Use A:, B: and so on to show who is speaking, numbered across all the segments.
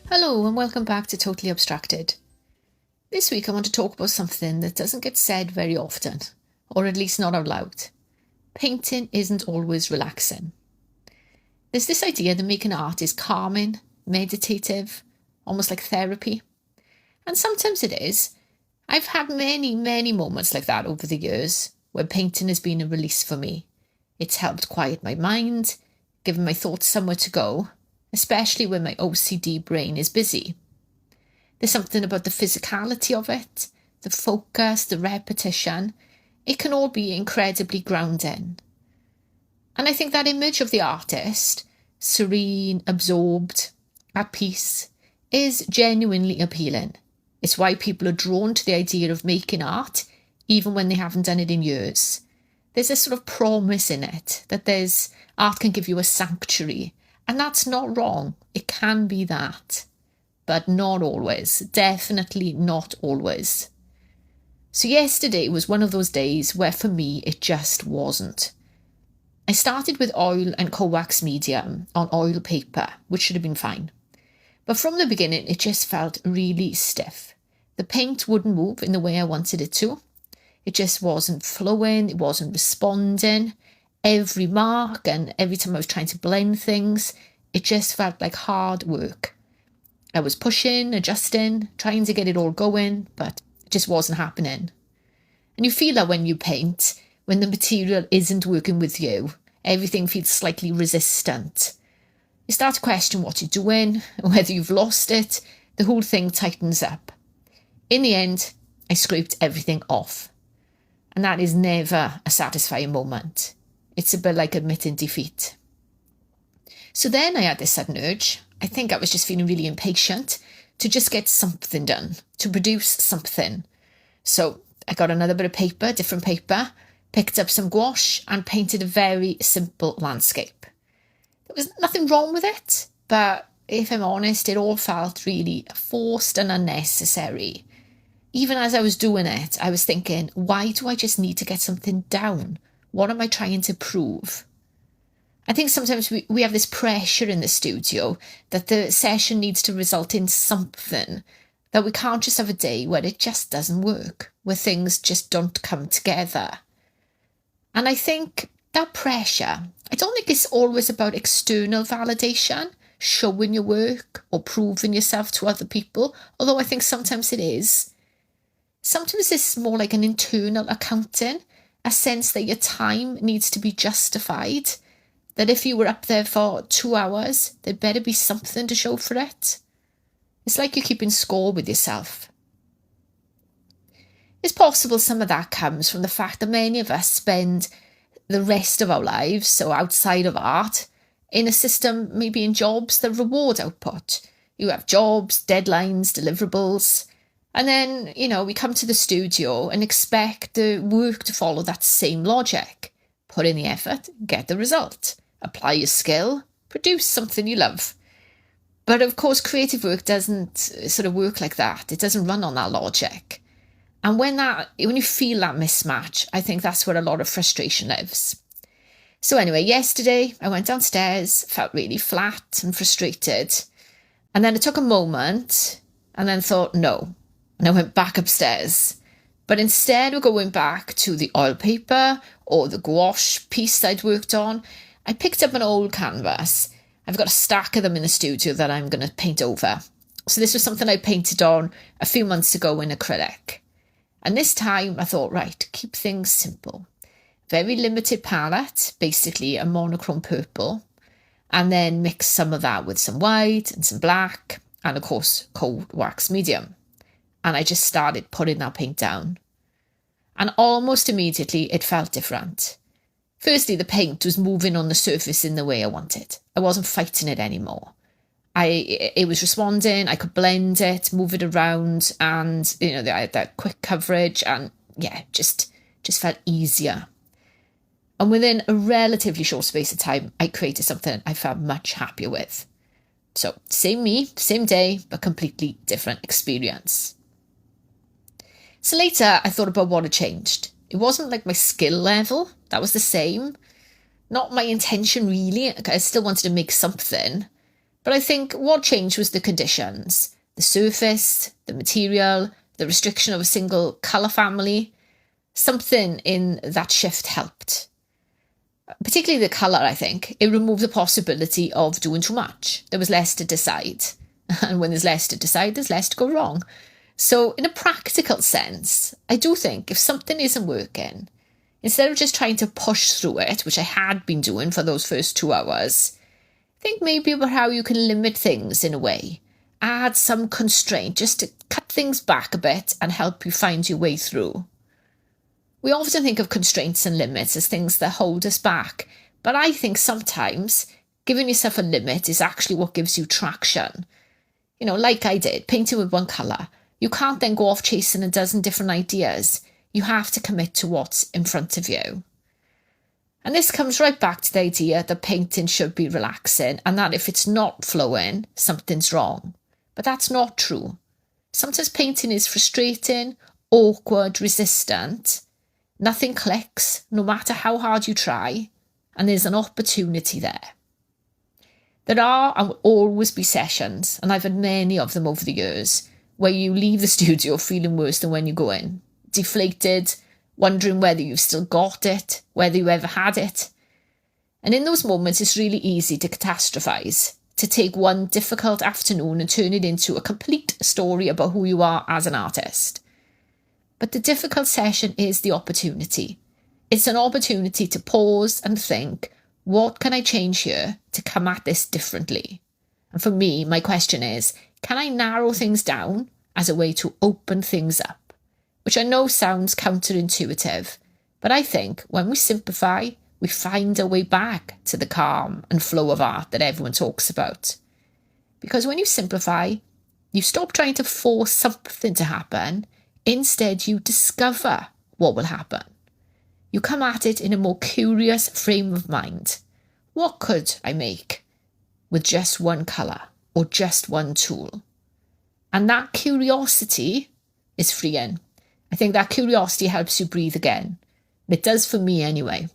A: Hello and welcome back to Totally Abstracted. This week I want to talk about something that doesn't get said very often, or at least not out loud. Painting isn't always relaxing. There's this idea that making art is calming, meditative, almost like therapy. And sometimes it is. I've had many moments like that over the years, where painting has been a release for me. It's helped quiet my mind, given my thoughts somewhere to go, especially when my OCD brain is busy. There's something about the physicality of it, the focus, the repetition. It can all be incredibly grounding. And I think that image of the artist, serene, absorbed, at peace, is genuinely appealing. It's why people are drawn to the idea of making art, even when they haven't done it in years. There's a sort of promise in it that art can give you a sanctuary. And that's not wrong. It can be that. But not always. Definitely not always. So yesterday was one of those days where for me it just wasn't. I started with oil and coax medium on oil paper, which should have been fine. But from the beginning it just felt really stiff. The paint wouldn't move in the way I wanted it to. It just wasn't flowing, it wasn't responding. Every mark and every time I was trying to blend things, it just felt like hard work. I was pushing, adjusting, trying to get it all going, but it just wasn't happening. And you feel that when you paint, when the material isn't working with you, everything feels slightly resistant. You start to question what you're doing, whether you've lost it, the whole thing tightens up. In the end, I scraped everything off. And that is never a satisfying moment. It's a bit like admitting defeat. So then I had this sudden urge. I think I was just feeling really impatient to just get something done, to produce something. So I got another bit of paper, different paper, picked up some gouache and painted a very simple landscape. There was nothing wrong with it, but if I'm honest, it all felt really forced and unnecessary. Even as I was doing it, I was thinking, why do I just need to get something down? What am I trying to prove? I think sometimes we have this pressure in the studio that the session needs to result in something, that we can't just have a day where it just doesn't work, where things just don't come together. And I think that pressure, I don't think it's always about external validation, showing your work or proving yourself to other people, although I think sometimes it is. Sometimes it's more like an internal accounting, a sense that your time needs to be justified, that if you were up there for 2 hours, there'd better be something to show for it. It's like you're keeping score with yourself. It's possible some of that comes from the fact that many of us spend the rest of our lives, so outside of art, in a system, maybe in jobs that reward output. You have jobs, deadlines, deliverables. And then, we come to the studio and expect the work to follow that same logic. Put in the effort, get the result. Apply your skill, produce something you love. But of course, creative work doesn't sort of work like that. It doesn't run on that logic. And when you feel that mismatch, I think that's where a lot of frustration lives. So anyway, yesterday I went downstairs, felt really flat and frustrated. And then I took a moment and then thought, no. And I went back upstairs. But instead of going back to the oil paper or the gouache piece I'd worked on, I picked up an old canvas. I've got a stack of them in the studio that I'm going to paint over. So this was something I painted on a few months ago in acrylic. And this time I thought, right, keep things simple. Very limited palette, basically a monochrome purple. And then mix some of that with some white and some black. And of course, cold wax medium. And I just started putting that paint down. And almost immediately it felt different. Firstly, the paint was moving on the surface in the way I wanted. I wasn't fighting it anymore. It was responding, I could blend it, move it around, and I had that quick coverage and just felt easier. And within a relatively short space of time, I created something I felt much happier with. So same me, same day, but completely different experience. So later I thought about what had changed. It wasn't like my skill level, that was the same. Not my intention really, I still wanted to make something, But I think what changed was the conditions, the surface, the material, the restriction of a single colour family. Something in that shift helped. Particularly the colour, I think. It removed the possibility of doing too much. There was less to decide. And when there's less to decide, there's less to go wrong. So in a practical sense, I do think if something isn't working, instead of just trying to push through it, which I had been doing for those first 2 hours, think maybe about how you can limit things in a way. Add some constraint just to cut things back a bit and help you find your way through. We often think of constraints and limits as things that hold us back, but I think sometimes giving yourself a limit is actually what gives you traction. You know, like I did, painting with one colour. You can't then go off chasing a dozen different ideas. You have to commit to what's in front of you. And this comes right back to the idea that painting should be relaxing and that if it's not flowing, something's wrong. But that's not true. Sometimes painting is frustrating, awkward, resistant. Nothing clicks, no matter how hard you try, and there's an opportunity there. There are and will always be sessions, and I've had many of them over the years, where you leave the studio feeling worse than when you go in. Deflated, wondering whether you've still got it, whether you ever had it. And in those moments, it's really easy to catastrophise, to take one difficult afternoon and turn it into a complete story about who you are as an artist. But the difficult session is the opportunity. It's an opportunity to pause and think, what can I change here to come at this differently? And for me, my question is, can I narrow things down as a way to open things up? Which I know sounds counterintuitive, but I think when we simplify, we find a way back to the calm and flow of art that everyone talks about. Because when you simplify, you stop trying to force something to happen. Instead, you discover what will happen. You come at it in a more curious frame of mind. What could I make with just one colour or just one tool? And that curiosity is freeing. I think that curiosity helps you breathe again. It does for me anyway.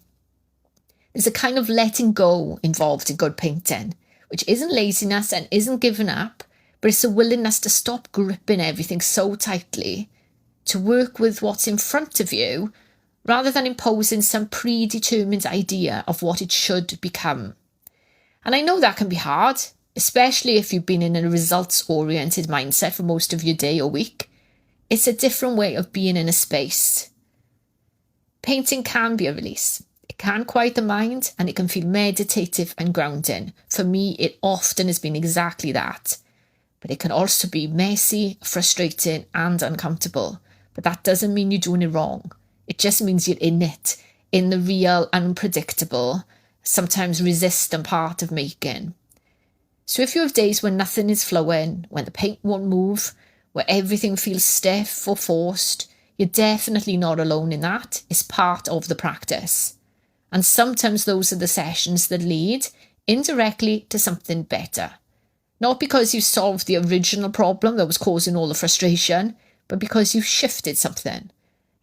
A: There's a kind of letting go involved in good painting, which isn't laziness and isn't giving up, but it's a willingness to stop gripping everything so tightly, to work with what's in front of you rather than imposing some predetermined idea of what it should become. And I know that can be hard, especially if you've been in a results-oriented mindset for most of your day or week. It's a different way of being in a space. Painting can be a release. It can quiet the mind and it can feel meditative and grounding. For me, it often has been exactly that. But it can also be messy, frustrating and uncomfortable. But that doesn't mean you're doing it wrong. It just means you're in it, in the real, unpredictable, sometimes resistant part of making. So if you have days when nothing is flowing, when the paint won't move, where everything feels stiff or forced, you're definitely not alone in that. It's part of the practice. And sometimes those are the sessions that lead indirectly to something better. Not because you solved the original problem that was causing all the frustration, but because you've shifted something.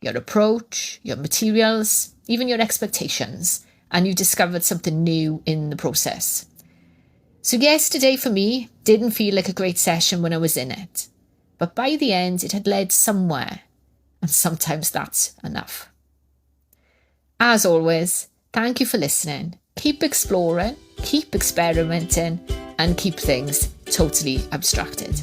A: Your approach, your materials, even your expectations, and you discovered something new in the process. So yesterday for me didn't feel like a great session when I was in it, but by the end it had led somewhere, and sometimes that's enough. As always, thank you for listening. Keep exploring, keep experimenting, and keep things totally abstracted.